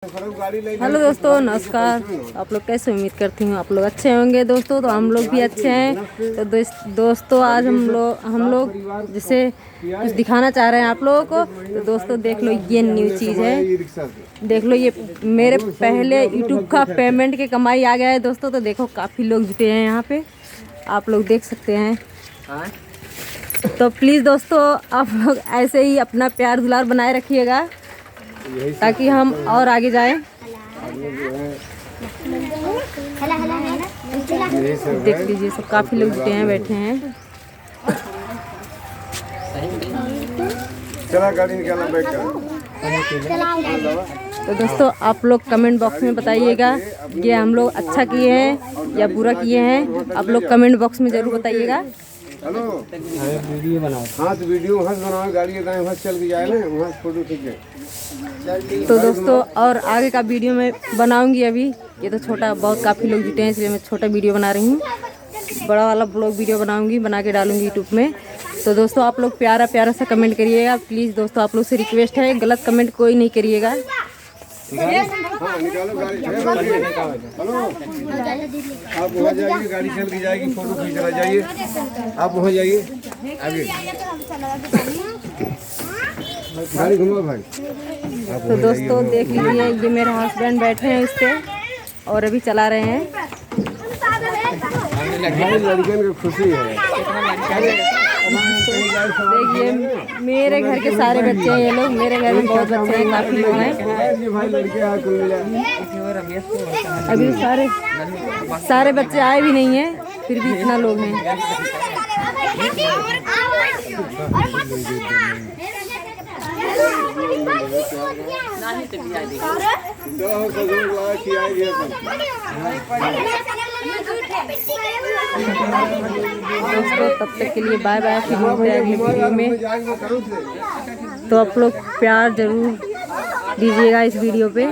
Hello दोस्तों, नमस्कार। आप लोग कैसे? उम्मीद करती हूँ आप लोग अच्छे होंगे दोस्तों। तो हम लोग भी अच्छे हैं। तो दोस्तों आज हम लोग जैसे कुछ दिखाना चाह रहे हैं आप लोगों को। तो दोस्तों देख लो, ये न्यू चीज़ है। देख लो, ये मेरे पहले यूट्यूब का पेमेंट की कमाई आ गया है दोस्तों। तो देखो काफ़ी लोग जुटे हैं यहाँ पे, आप लोग देख सकते हैं। तो प्लीज़ दोस्तों आप लोग ऐसे ही अपना प्यार दुलार बनाए रखिएगा ताकि हम और आगे जाएं। देख लीजिए, सब काफ़ी लोग जुटे हैं, बैठे हैं। चला गाड़ी निकालना, बैठ कर। तो दोस्तों आप लोग कमेंट बॉक्स में बताइएगा ये हम लोग अच्छा किए हैं या बुरा किए हैं। आप लोग कमेंट बॉक्स में ज़रूर बताइएगा। हेलो, वीडियो बनाओ। हाँ तो वीडियो वहाँ बनाओ, गाड़ी के दाएं वहाँ चल के जाए ना, वहाँ फोटो खींच है। तो दोस्तों और आगे का वीडियो मैं बनाऊंगी। अभी ये तो छोटा, बहुत काफ़ी लोग जुटे हैं इसलिए मैं छोटा वीडियो बना रही हूँ। बड़ा वाला ब्लॉग वीडियो बनाऊंगी, बना के डालूंगी यूट्यूब में। तो दोस्तों आप लोग प्यारा प्यारा सा कमेंट करिएगा प्लीज़। दोस्तों आप लोग से रिक्वेस्ट है, गलत कमेंट कोई नहीं करिएगा। हाँ निकालो गाड़ी। हेलो, आप वहाँ जाइए, गाड़ी चल के जाएगी, फोटो खींचना जाइए। आप वहाँ जाइए, आगे गाड़ी घुमाओ भाई। तो दोस्तों देख लीजिए, ये मेरे हस्बैंड बैठे हैं इस पे और अभी चला रहे हैं। लड़कियों की खुशी है। देखिए मेरे घर के सारे बच्चे हैं, ये लोग मेरे घर में बहुत बच्चे हैं, काफ़ी लोग हैं। अभी सारे बच्चे आए भी नहीं हैं, फिर भी इतना लोग हैं। दोस्तों तब तक के लिए बाय बाय, फिर मिलते हैं अगले वीडियो में। तो आप लोग प्यार जरूर दीजिएगा इस वीडियो पे।